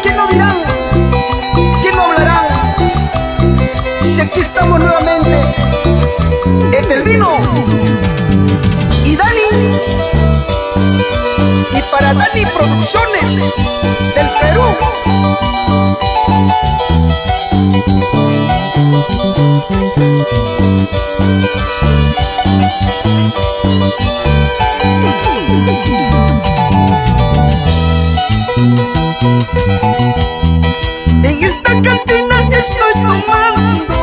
¿Qué no dirán? ¿Qué no hablarán? Si aquí estamos nuevamente, Etelvino y Dani, y para Dani Producciones del Perú. En esta cantina estoy tomando,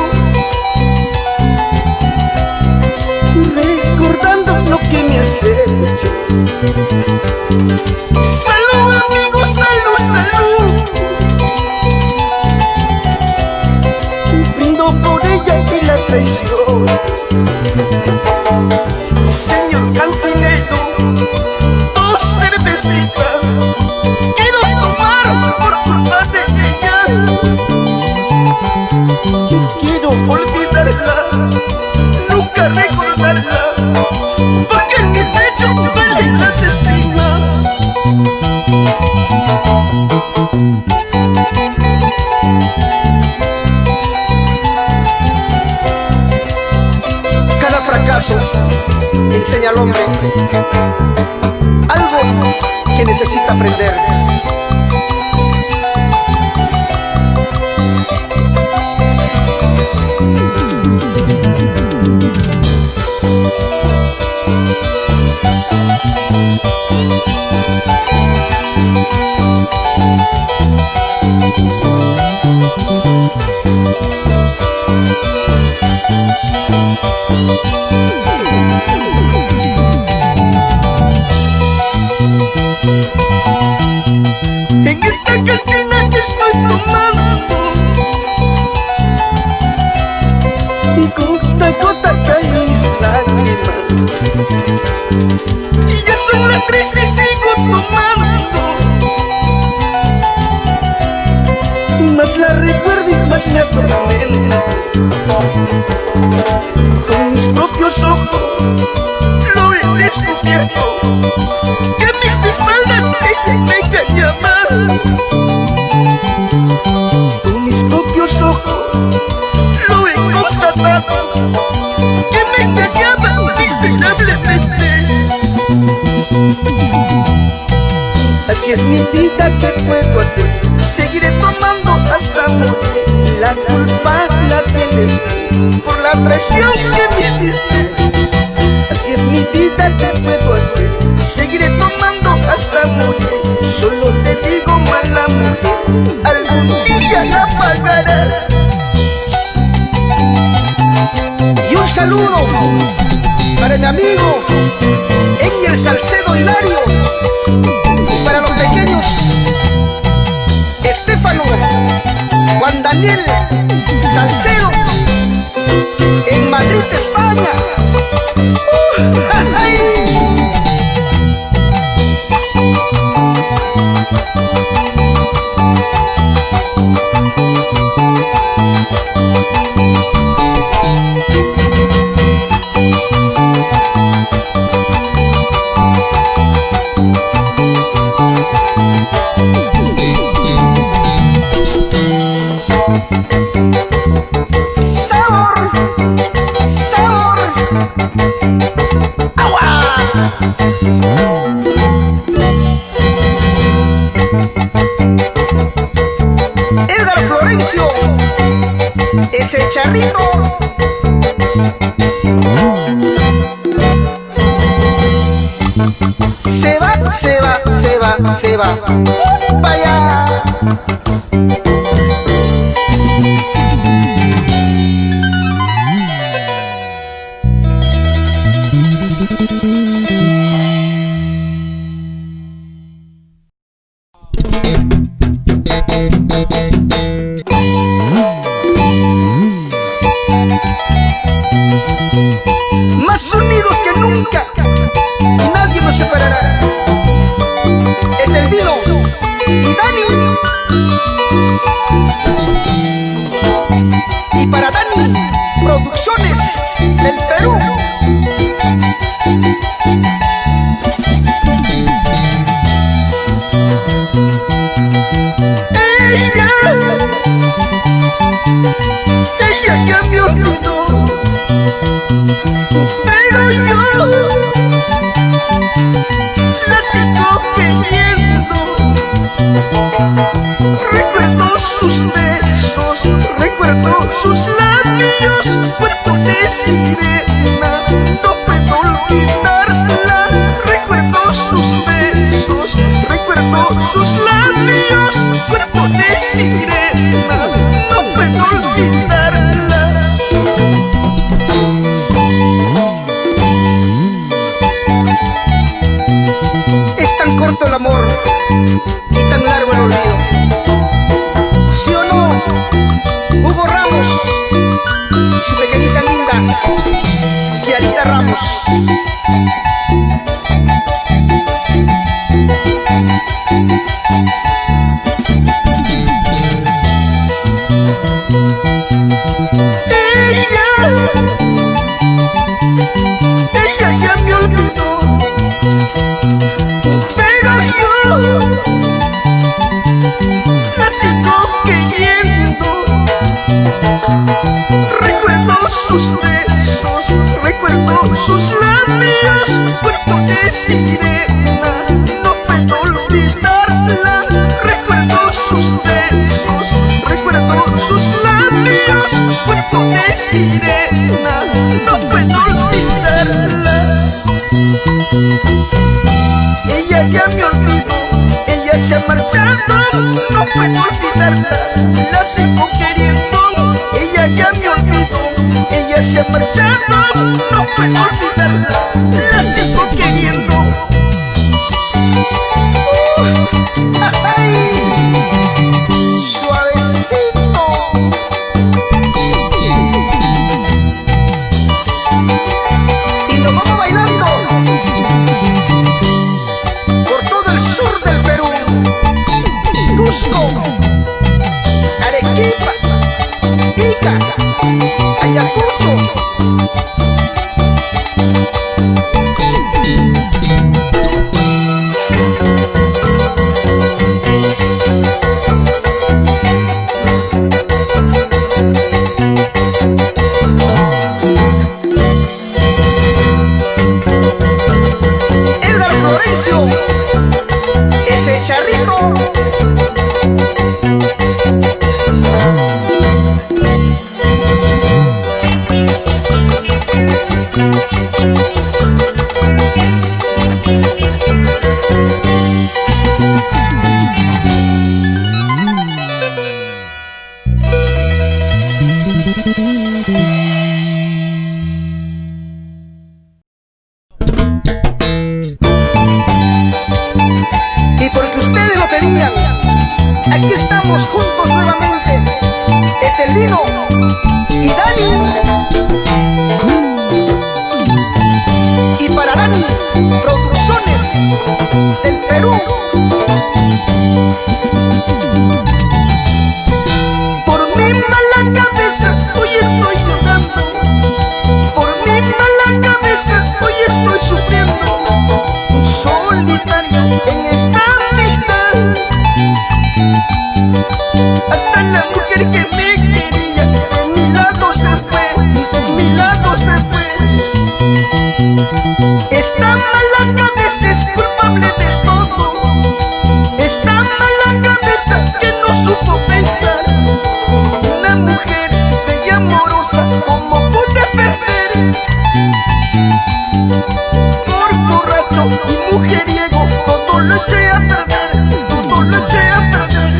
recordando lo que me has hecho. Salud, amigos, salud, salud. Brindo por ella y la traición. Señor cantinero, dos cervecitas quiero tomar por culpa de ella. Quiero olvidarla, nunca recordarla, porque en mi pecho duelen las espinas. Cada fracaso enseña al hombre algo que necesita aprender. En esta cantina estoy tomando y gota a gota caen mis lágrimas. Y ya son las 3 y sigo tomando. Más la recuerdo y más me atormenta. Con mis propios ojos lo he descubierto, que a mis espaldas ella me engañaba. Con mis propios ojos lo he constatado, que me engañaba miserablemente. Así es mi vida, ¿qué puedo hacer? Seguiré tomando hasta morir. La culpa la tienes tú por la traición que me hiciste. Así es mi vida, ¿qué puedo hacer? Seguiré tomando hasta morir. Solo te digo, mala mujer, algún día la pagarás. Y un saludo para mi amigo Engel Salcedo Hilario, y para los pequeños Estefano, Juan Daniel Salcedo, en Madrid, España. Sabor, sabor, agua. Edgar Florencio, ese charrito. Se va, se va, se va, se va. Vaya. Más unidos que nunca, y nadie nos separará. Etelvino y Dani. Recuerdo sus besos, recuerdo sus labios, cuerpo de sirena, no puedo olvidarla. Recuerdo sus besos, recuerdo sus labios, cuerpo de sirena, no puedo olvidarla. Es tan corto el amor y tan largo el olvido. ¿Sí o no? Hugo Ramos y su pequeñita linda Kiarita Ramos. Ella ya me olvidó, pero yo la sigo queriendo. Recuerdo sus besos, recuerdo sus labios, cuerpo de sirena, no puedo olvidarla. Recuerdo sus besos, recuerdo sus labios, cuerpo de sirena, no puedo olvidarla. Ella ya me olvidó, ella se ha marchado, no puedo olvidarla, la sigo queriendo. Ella ya me olvidó, ella se ha marchado, no puedo olvidarla, la sigo queriendo. ¡Ay! Suavecito. Y nos vamos bailando por todo el sur del Perú, Cusco, Arequipa, Ica, Ayacucho. Edgar Florencio, ese charrito. Y porque ustedes lo pedían, aquí estamos juntos nuevamente, Etelino y Dani. Y para Dani Producciones del Perú. Por mi mala cabeza hoy estoy llorando, por mi mala cabeza hoy estoy sufriendo, solitaria en esta vida. Hasta la mujer que me quería de mi lado se fue, de mi lado se fue. Esta mala cabeza es culpable de todo, esta mala cabeza que no supo pensar. Una mujer bella amorosa, ¿cómo pude perder? Por borracho y mujeriego, todo lo eché a perder, todo lo eché a perder.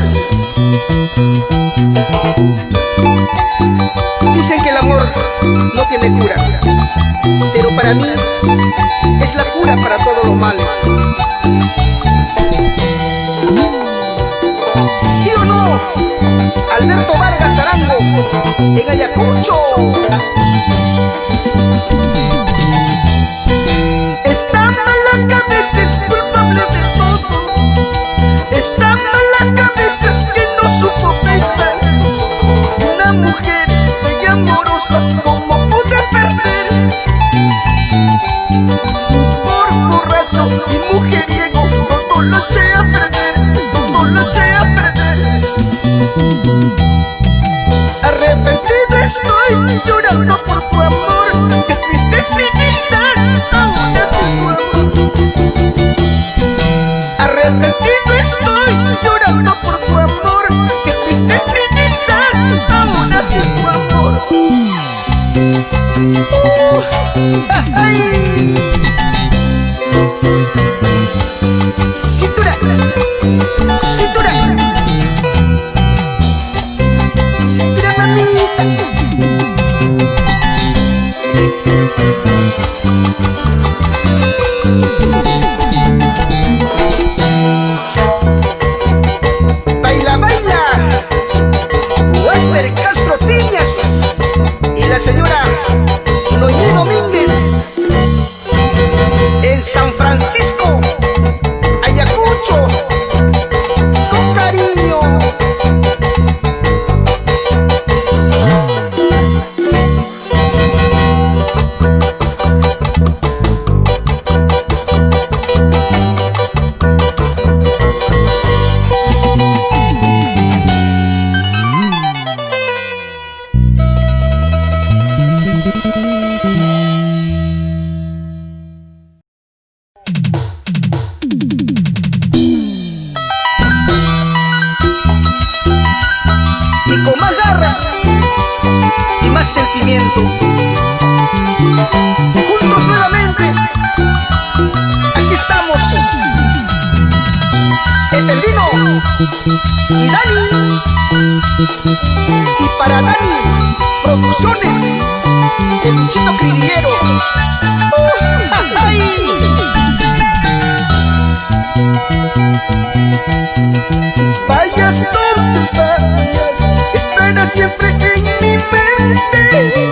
Dicen que el amor no tiene cura, pero para mí es la cura para todos los males. ¿Sí o no? Alberto Vargas Arango, en Ayacucho. Esta mala cabeza es culpable de todo, esta mala cabeza que no supo pensar. Una mujer bella amorosa, ¿cómo pude perder? Por borracho y mujeriego, todo lo eché a perder, todo lo eché a perder. Arrepentido estoy, llorando por tu amor, que triste es mi vida, ahora sin tu amor. Arrepentido estoy, llorando sentimiento. Juntos nuevamente, aquí estamos, Etelvino y Dani. Y para Dani Producciones, el Luchito Cribillero. ¡Ay! Vayas donde vayas, estarás siempre en mi mente.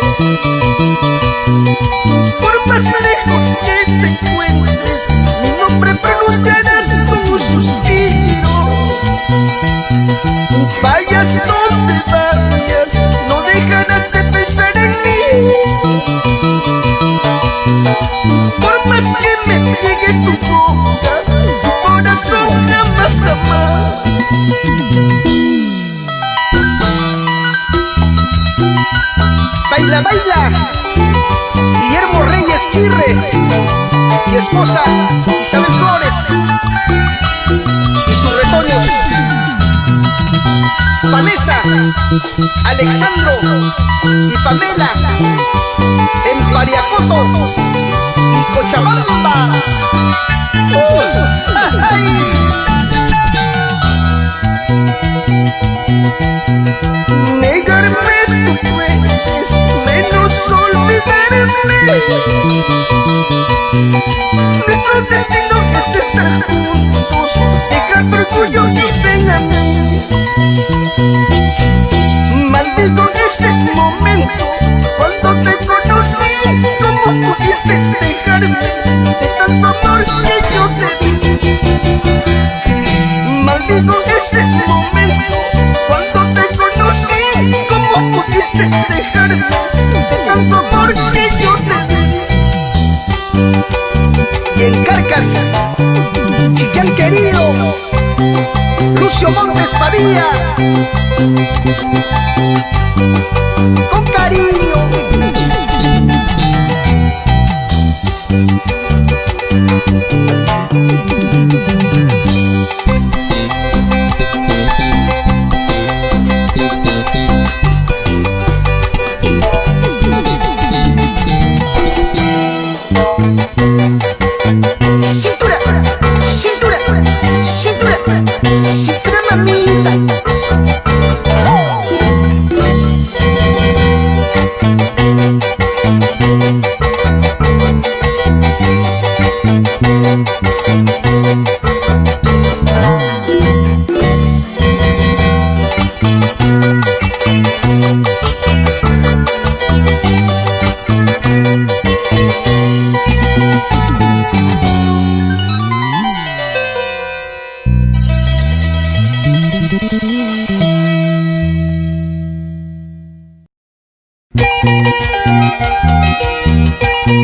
Por más lejos que te encuentres, mi nombre pronunciarás con un suspiro. Vayas donde vayas, no dejarás de pensar en mí. Por más que me llegue tu boca, tu corazón jamás, jamás. Baila, baila, Guillermo Reyes Chirre y esposa Isabel Flores y sus retoños, Vanessa, Alexandro y Pamela en Pariacoto y Cochabamba. ¡Ay! Negarme tú puedes, menos olvidarme. Nuestro destino es estar juntos, dejar tu orgullo y ven a mí. Maldigo ese momento cuando te conocí. ¿Cómo pudiste dejarme de tanto amor que yo te di? Maldigo ese momento cuando te conocí. ¿Cómo pudiste dejarme de tanto amor que yo te di? Y en Carcas, Chiquián querido, Lucio Montes Padilla, con cariño. Cintura, cintura, cintura, cintura, mamita.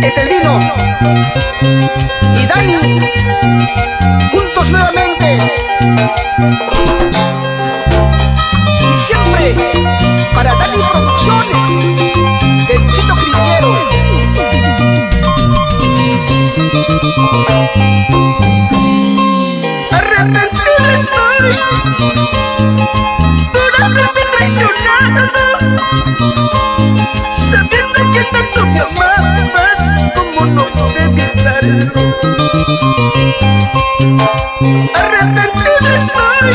Etelvino y Dani, juntos nuevamente. Y siempre para Dani Producciones, de Luchito Cribillero. Arrepentido estoy por haberte traicionado, sabiendo que tanto me amabas, como no debí evitarlo. Arrepentido estoy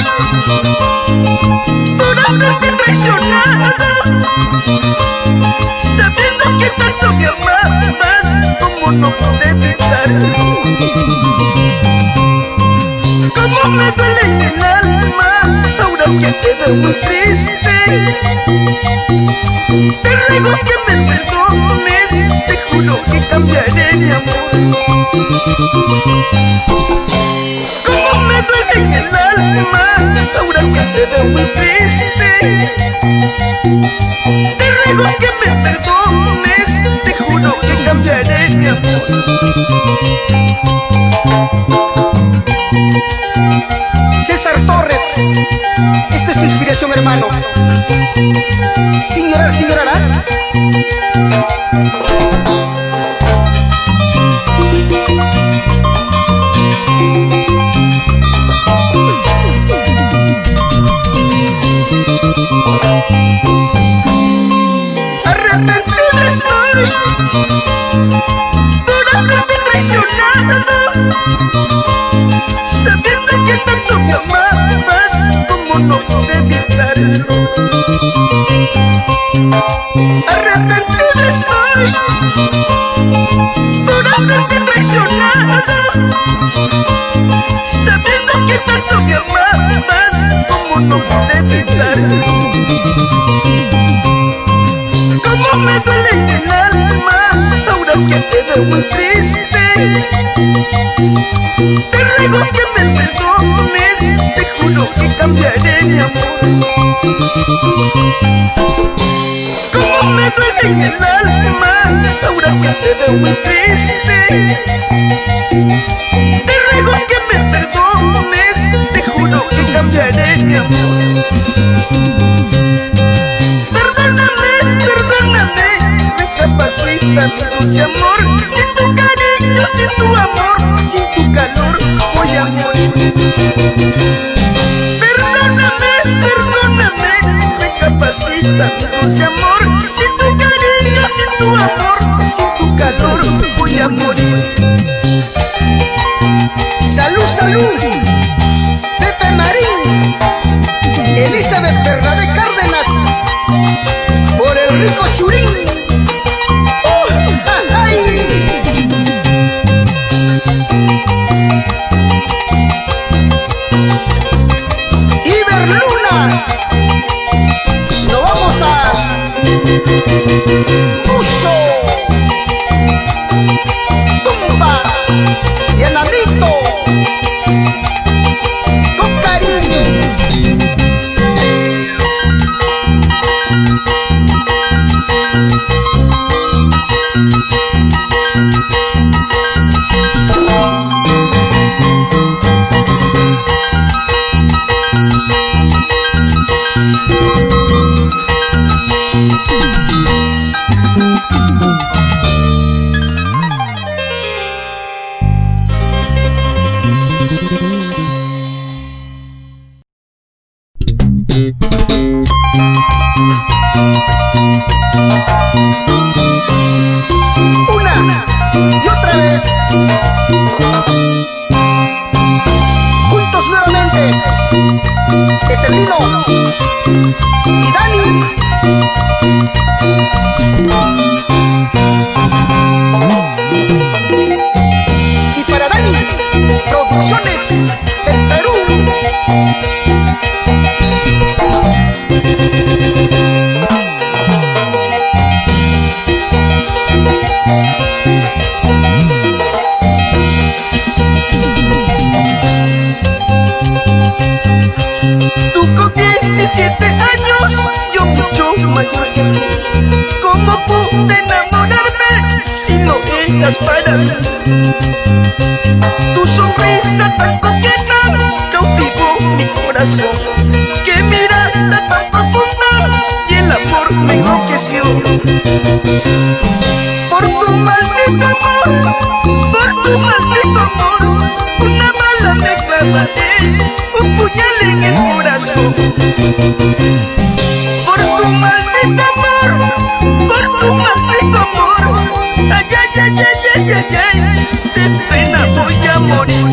por haberte traicionado, sabiendo que tanto me amabas, como no debí evitarlo. Cómo me duele en el alma, ahora que te veo muy triste. Te ruego que me perdones, te juro que cambiaré mi amor. Cómo me duele en el alma, ahora que te veo muy triste. Te ruego que me perdones, te juro que cambiaré mi amor. César Torres, esta es tu inspiración, hermano. Sin llorar, sin llorar, ¿ah? Arrepentido por haberte traicionado, sabiendo que tanto me amabas, como no pude evitarlo. Arrepentido estoy por haberte traicionado, sabiendo que tanto me amabas, como no pude evitarlo. Como me duele en el alma ahora que te veo muy triste. Te ruego que me perdones, te juro que cambiaré mi amor. Como me duele en el alma ahora que te veo muy triste. Te ruego que me perdones, te juro que cambiaré mi amor. Perdóname, perdóname, recapacita mi dulce amor. Sin tu cariño, sin tu amor, sin tu calor voy a morir. Perdóname, perdóname, recapacita mi dulce amor. Sin tu cariño, sin tu amor, sin tu calor voy a morir. Salud, salud, Pepe Marín, Elizabeth Bernabé Cárdenas, por el rico Churín. Iber Luna, nos vamos a Mucho, Tumba y Enamito, con cariño. Una y otra vez, juntos nuevamente, Etelino y Dani. Y para Dani Producciones del Perú. Tú con 17 años, yo mucho mayor que tú. ¿Cómo pude enamorarme si no eras para mí? Tu sonrisa tan coqueta cautivó mi corazón. Qué mirada tan profunda y el amor me enloqueció. Por tu maldito amor, por tu maldito amor, una bala me clavaré, un puñal en el corazón. Por tu maldito amor, por tu maldito amor, ay, ay, ay, ay, ay, ay, ay, de pena voy a morir.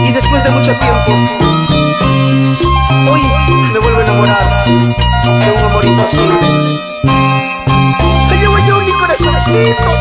Y después de mucho tiempo, hoy me vuelvo a enamorar de un amor imposible. Te llevo yo mi corazoncito.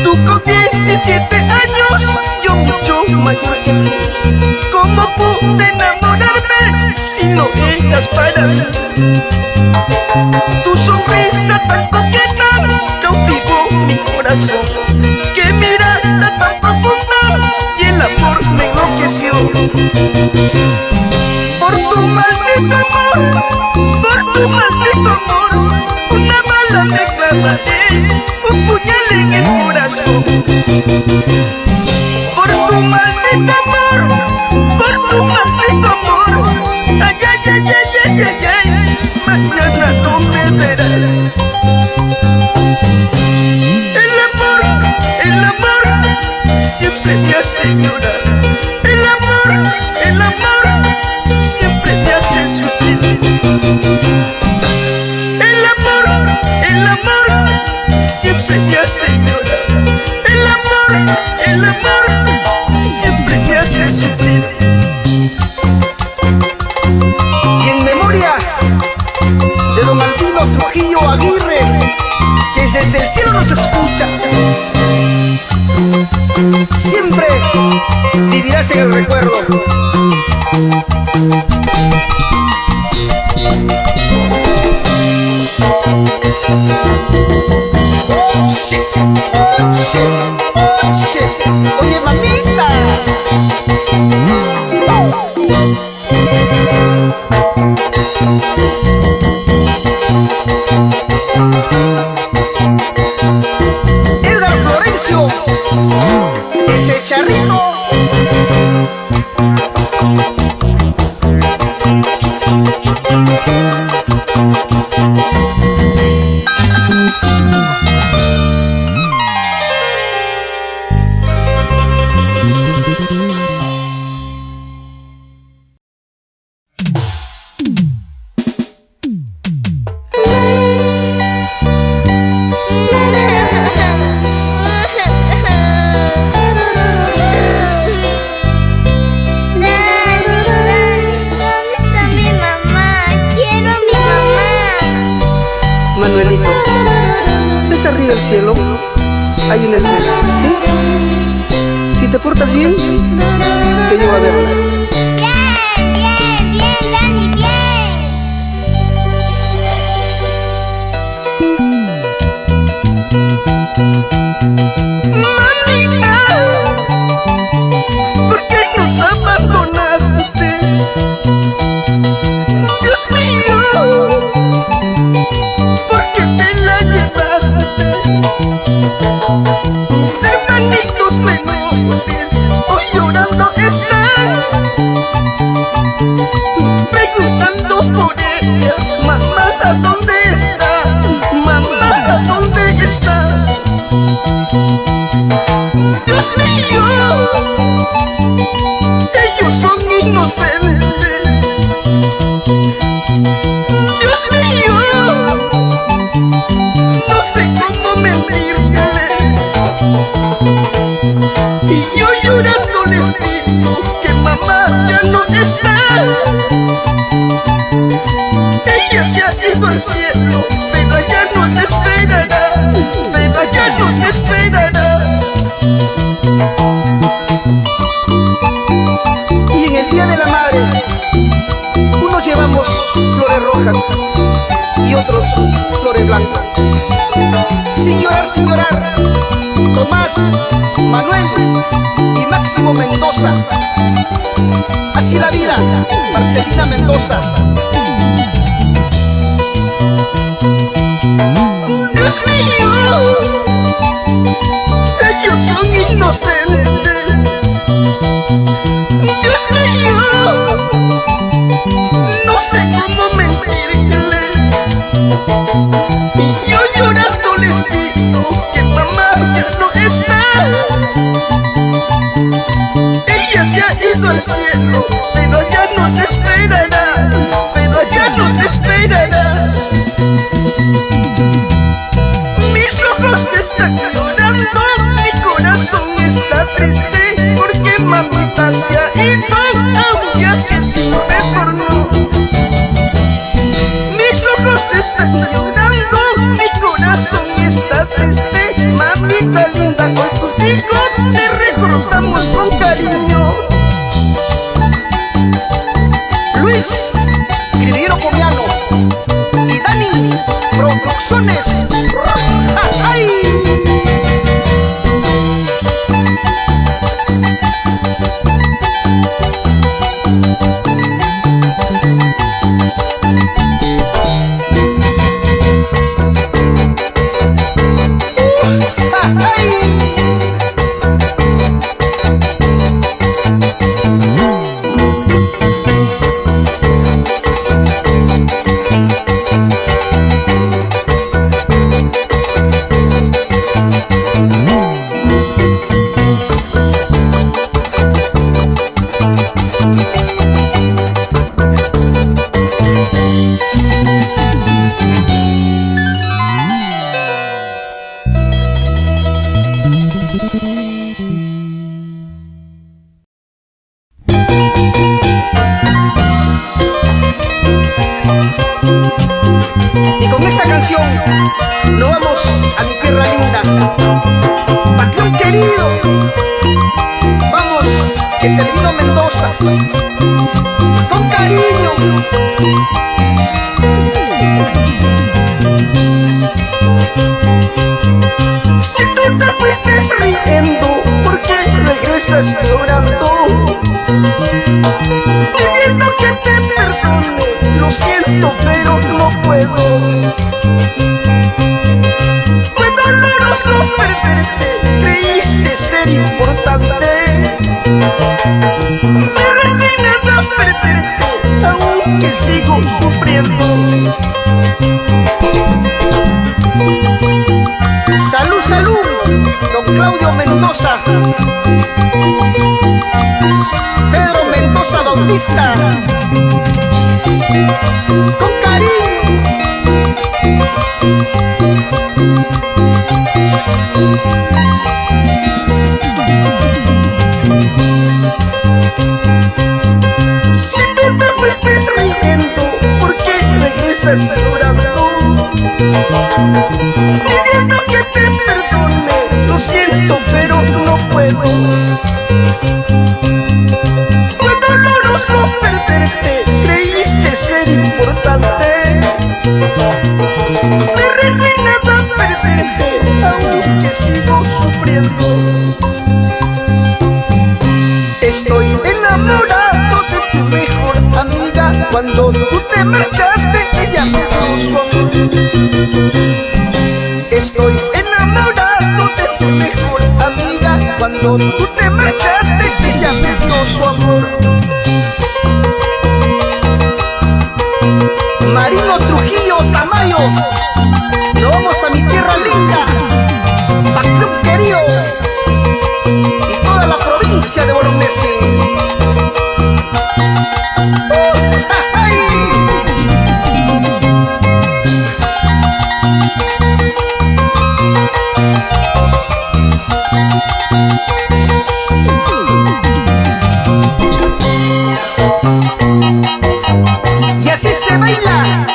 Tú con 17 años, yo mucho mayor que tú. ¿Cómo pude enamorarme si no eras para mí? Tu sonrisa tan coqueta cautivó mi corazón. Qué mirada tan profunda y el amor me enloqueció. Por tu maldito amor, por tu maldito amor, una bala me clavaré, un puñal en el corazón. Por tu maldito amor, por tu maldito amor, ay, ay, ay, ay, ay, ay, ay, mañana no me verás. El amor siempre me hace llorar. El amor siempre me hace sufrir. El amor siempre me hace llorar. El amor siempre me hace sufrir. Y en memoria de don Albino Trujillo Aguirre, que desde el cielo nos escucha, siempre vivirás en el recuerdo. Shit, shit, shit. Oye, mamita. Edgar Florencio, ese charrito. Manuelito, ves arriba el cielo, hay una estrella, ¿sí? Si te portas bien, te llevo a verla. Bien, Dani, bien. Mamita, ¿por qué nos abandonaste? Dios mío, ¿por qué te la llevaste? Hermanitos menores, hoy llorando están, preguntando por ella. Mamá, ¿a dónde está? Mamá, ¿a dónde está? Dios mío, ellos son inocentes. Dios mío, no sé cómo mentirle. Y yo llorando les digo que mamá ya no está. Ella se ha ido al cielo, pero allá nos esperará, pero allá nos esperará. Y en el Día de la Madre, unos llevamos flores rojas y otros flores blancas. Sin llorar, Tomás, Manuel y Máximo Mendoza. Así la vida, Marcelina Mendoza. Dios mío, ellos son inocentes. Dios mío, no sé cómo mentirle. Y yo llorando les digo que mamá ya no está. Ella se ha ido al cielo, pero allá nos esperará, pero allá nos esperará. Mis ojos están llorando, mi corazón está triste, porque mamita se ha ido a un viaje sin retorno. Mis ojos están llorando, mi corazón está triste. Mamita linda, con tus hijos te recordamos con cariño. Luis Criviero Comiano y Dani Producciones. ¡Ay! Y con esta canción nos vamos a mi tierra linda, patrón querido. Vamos, Etelvino Mendoza, con cariño. Si tú te fuiste riendo, ¿por qué regresas llorando? Pidiendo que te perdone, lo siento pero no puedo. Fue doloroso perderte, creíste ser importante. Me resigné a perderte, aunque sigo sufriendo. Salud, salud, don Claudio Mendoza, Pedro Mendoza Bautista, con cariño. Si tú te fuiste riendo, ¿por qué regresas llorando? Pidiendo que te perdone, lo siento pero no puedo. Fue doloroso perderte, creíste ser importante. Me resigné a perderte, aunque sigo sufriendo. Estoy enamorado de tu mejor amiga. Cuando tú te marchaste, ella me dio su amor. Estoy enamorado de tu mejor amiga. Cuando tú te marchaste, ella me dio su amor. Marino Trujillo Tamayo, nos vamos a mi tierra linda, patrón querido, y toda la provincia de Bolognesi. Y así se baila,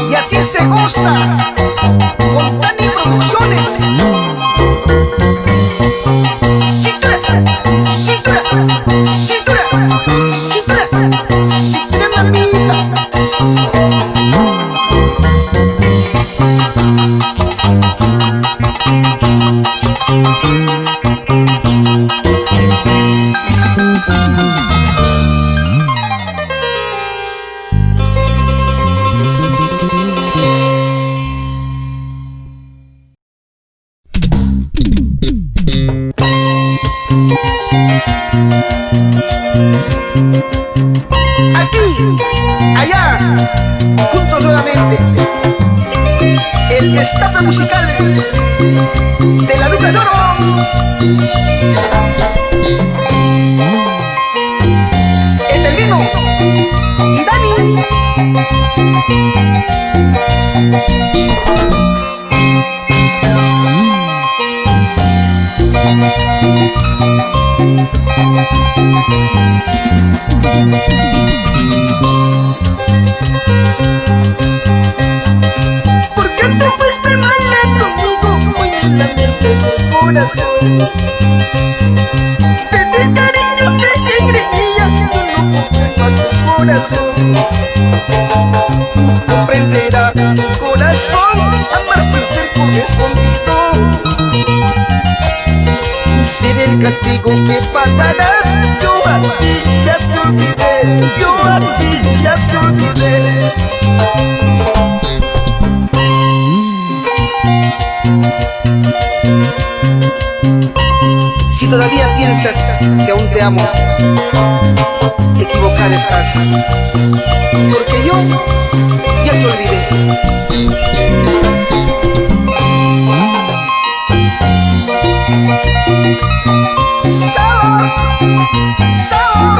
y así se goza, con Tani Producciones. Cintura, cintura, cintura, cintura, cintura, mamita. Aquí, allá, juntos nuevamente, el destape musical de la Luca de Oro. Etelvino y Dani. ¿Por qué te fuiste mal conmigo? Muy en la mente del corazón. Desde cariño que creía, yo no comprendo a tu corazón. Comprenderá tu corazón, amar sin ser correspondido. Será el castigo que pagarás. Yo a ti ya te olvidé, yo a ti ya te olvidé. Si todavía piensas que aún te amo, equivocada estás, porque yo ya te olvidé. Sabor, sabor.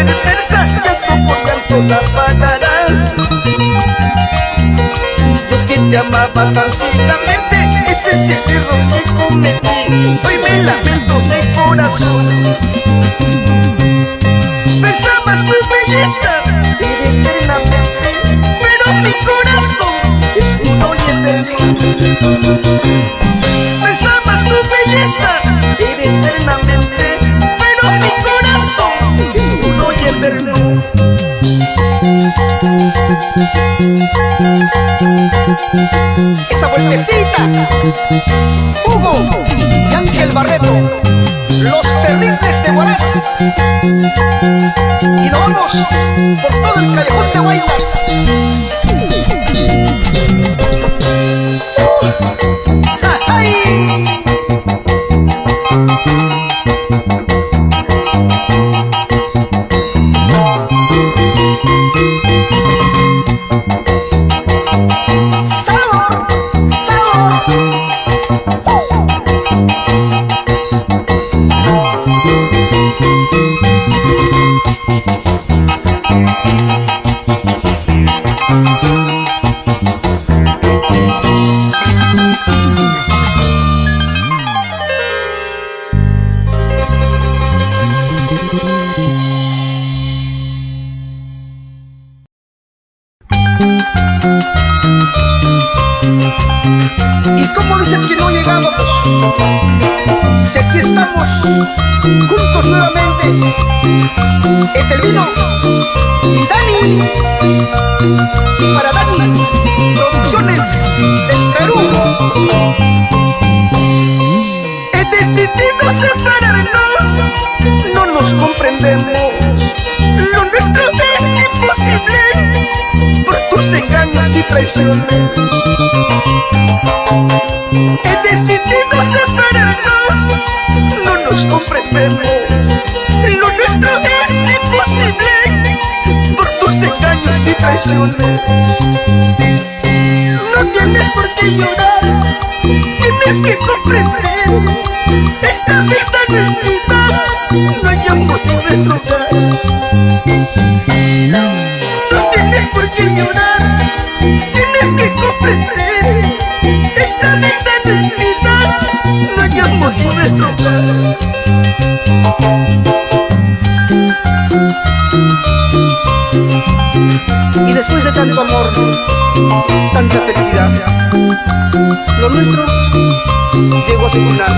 perversa, llanto por llanto la pagarás. Yo que te amaba tan ciegamente, ese es el error que cometí. Hoy me lamento de corazón. Pensabas tu belleza era eternamente, pero mi corazón es puro y eterno. Pensabas tu belleza era eternamente, pero mi corazón es puro y eterno. Esa vueltecita, Hugo y Ángel Barreto, los terribles de Huaraz. Y nos vamos por todo el callejón de Guaymas. ¡Ay! ¡Sabor! ¡Sabor! ¿Y cómo dices que no llegamos? Si aquí estamos juntos nuevamente, Etelvino y Dani. Y para Dani Producciones del Perú. He decidido separarnos, no nos comprendemos. Lo nuestro es imposible por tus engaños y traiciones. He decidido separarnos, no nos comprendemos. Lo nuestro es imposible por tus engaños y traiciones. No tienes por qué llorar, tienes que comprender. Esta vida no es vida, no hay amor en nuestro hogar. No tienes por qué llorar, tienes que comprender. Esta vida no es vida, no hay amor en nuestro hogar. Y después de tanto amor, tanta felicidad, lo nuestro llegó a su final.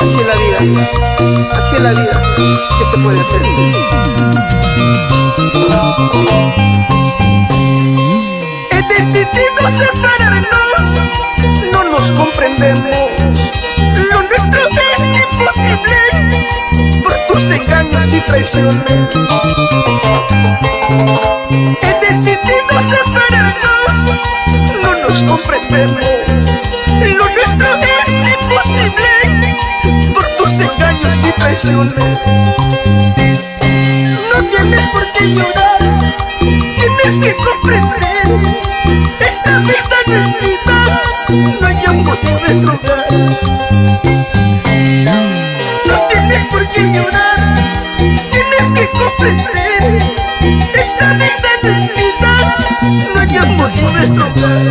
Así es la vida, así es la vida. ¿Qué se puede hacer? He decidido separarnos, no nos comprendemos. Lo nuestro es imposible por tus engaños y traiciones. He decidido separarnos, no nos comprendemos. Lo nuestro es imposible por tus engaños y traiciones. No tienes por qué llorar, tienes que comprender. Esta vida no es vida, no hay amor en nuestro hogar. No tienes por qué llorar, tienes que comprender. Esta vida no es vida, no hay amor en nuestro hogar.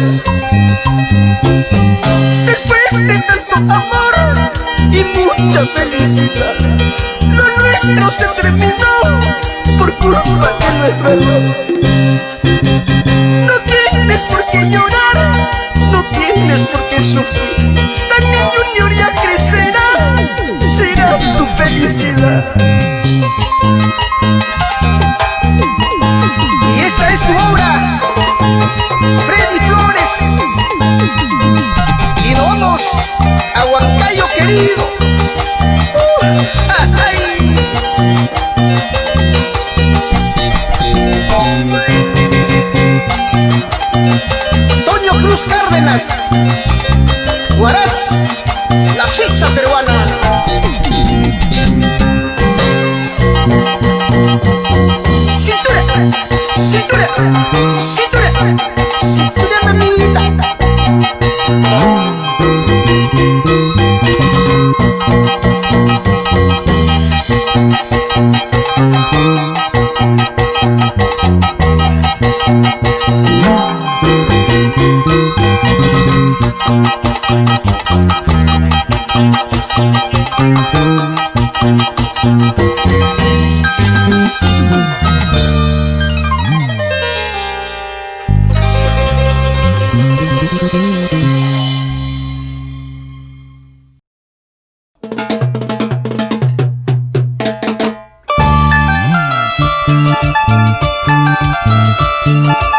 Después de tanto amor y mucha felicidad, lo nuestro se terminó por culpa de nuestro error. No tienes por qué llorar, no tienes por qué sufrir. Dani Junior ya crecerá, será tu felicidad. Y esta es tu obra, Freddy Flores. Y nos vamos a Huancayo querido. ¡Ay! Toño Cruz Cárdenas, Huaraz, la Suiza peruana. Cintura, cintura, cintura, cintura, mamita.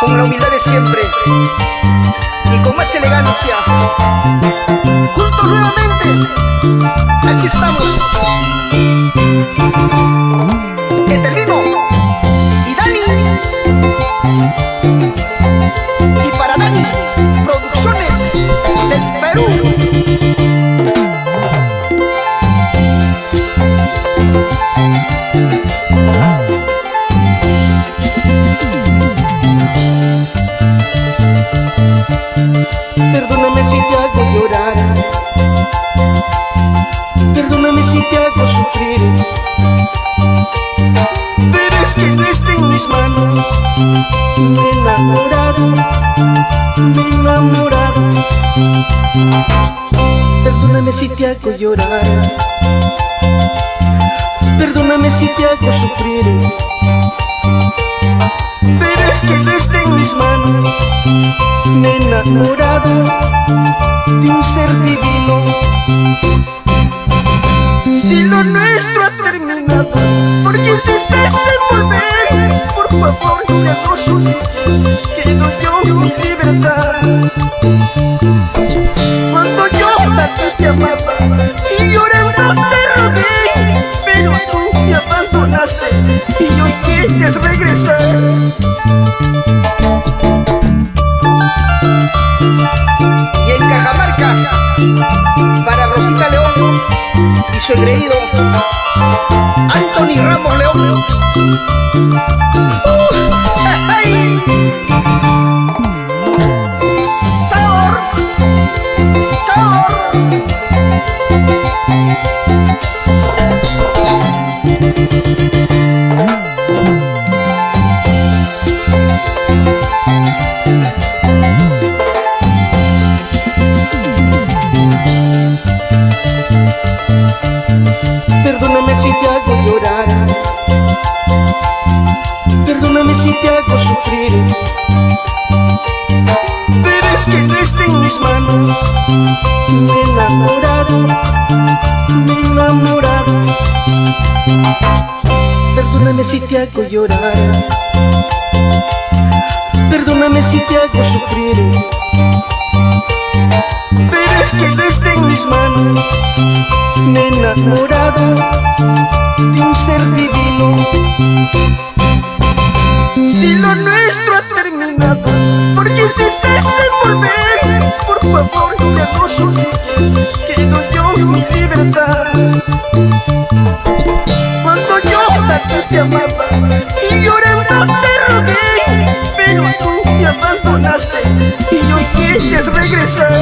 Con la humildad de siempre y con más elegancia, juntos nuevamente, aquí estamos, Etelvino y Dani, y para Dani Producciones del Perú. Perdóname si te hago llorar, perdóname si te hago sufrir, pero es que no está en mis manos. Me he enamorado, me he enamorado. Perdóname si te hago llorar, perdóname si te hago sufrir, pero es que no está en mis manos. Me he enamorado de un ser divino. Si lo nuestro ha terminado, ¿por qué insistes en volver? Por favor, ya no supliques, quiero yo mi libertad. Cuando yo a ti te amaba y llorando te rogué, pero tú me abandonaste y hoy quieres regresar. Y en Cajamarca, para Rosita León y su engreído Anthony Ramos León. ¡Ay! ¡Sabor! ¡Sabor! Perdóname si te hago llorar, perdóname si te hago sufrir, pero es que no está en mis manos. Me he enamorado, me he enamorado. Perdóname si te hago llorar, perdóname si te hago sufrir, pero es que no está en mis manos. Me he enamorado de un ser divino. Si lo nuestro ha terminado, ¿por qué insistes en volver? Por favor, ya no supliques, quiero yo mi libertad. Cuando yo a ti te amaba y llorando te rogué, pero tú me abandonaste y hoy quieres regresar.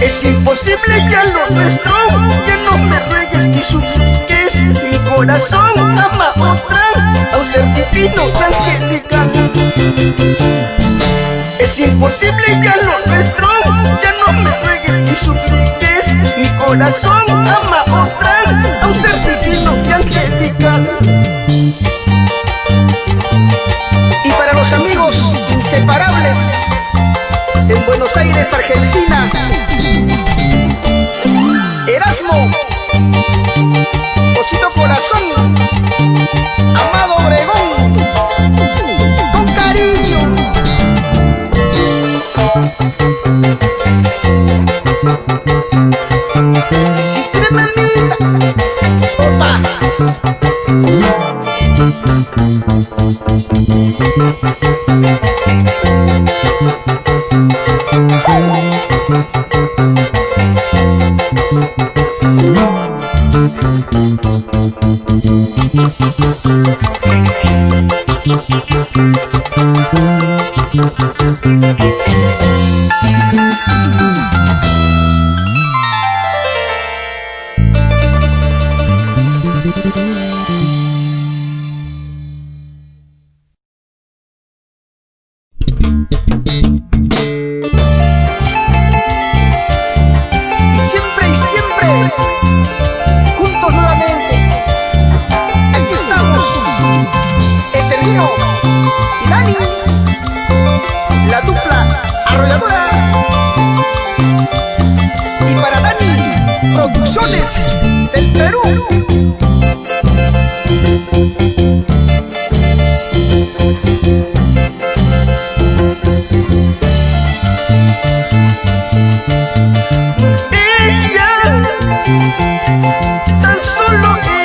Es imposible ya lo nuestro, ya no me ruegues ni supliques. Mi corazón ama a otra, a un ser divino y angelical. Es imposible ya lo nuestro, ya no me ruegues ni supliques. Mi corazón ama a otra, a un ser divino y angelical. Y para los amigos inseparables en Buenos Aires, Argentina, Erasmo, Osito Corazón, Amado Obregón, con cariño. Si quiere mamita, opa.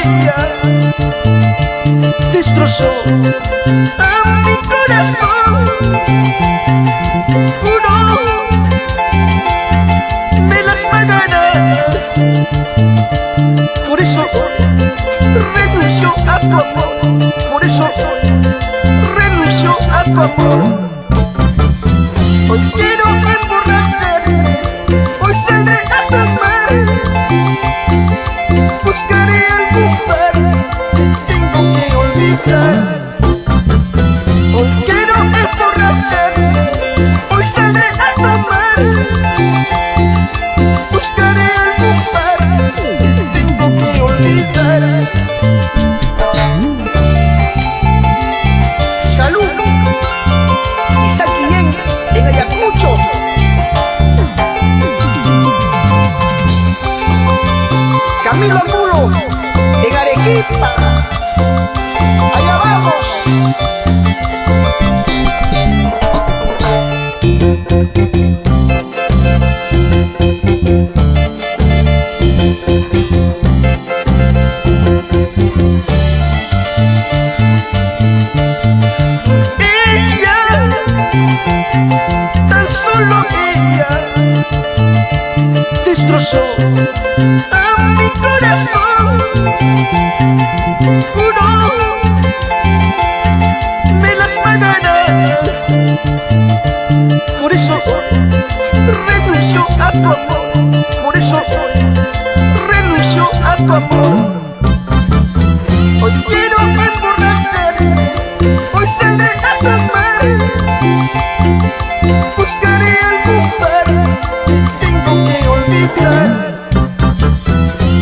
ella destrozó a mi corazón. Juro, me las pagarás. Por eso renuncio a tu amor. Por eso renuncio a tu amor. Hoy quiero emborracharme, hoy saldré a tomar. Buscaré algún bar, tengo que olvidar. Hoy quiero emborracharme, hoy saldré a tomar. Buscaré algún bar, tengo que olvidar. Salud, Isaac Guillén en Ayacucho. Camilo Angulo en Arequipa. Allá vamos. Ella, tan solo ella, destrozó a mi corazón. Juro, me las pagarás. Por eso renuncio a tu amor. Por eso renuncio a tu amor. Hoy quiero emborracharme, hoy saldré a tomar. Buscaré algún bar, tengo que olvidar.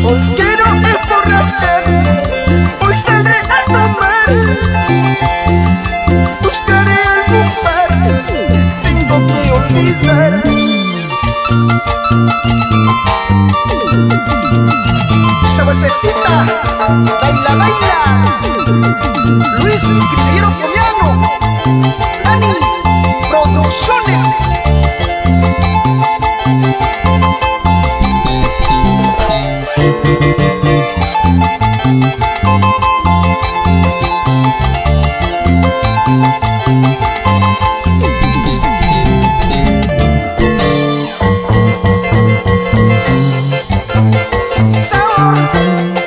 Hoy quiero emborracharme, hoy saldré a tomar. Buscaré algún bar, tengo que olvidar. Esa vueltecita, baila, baila. Luis Cristallero Comiano, Dani Producciones. Sabor.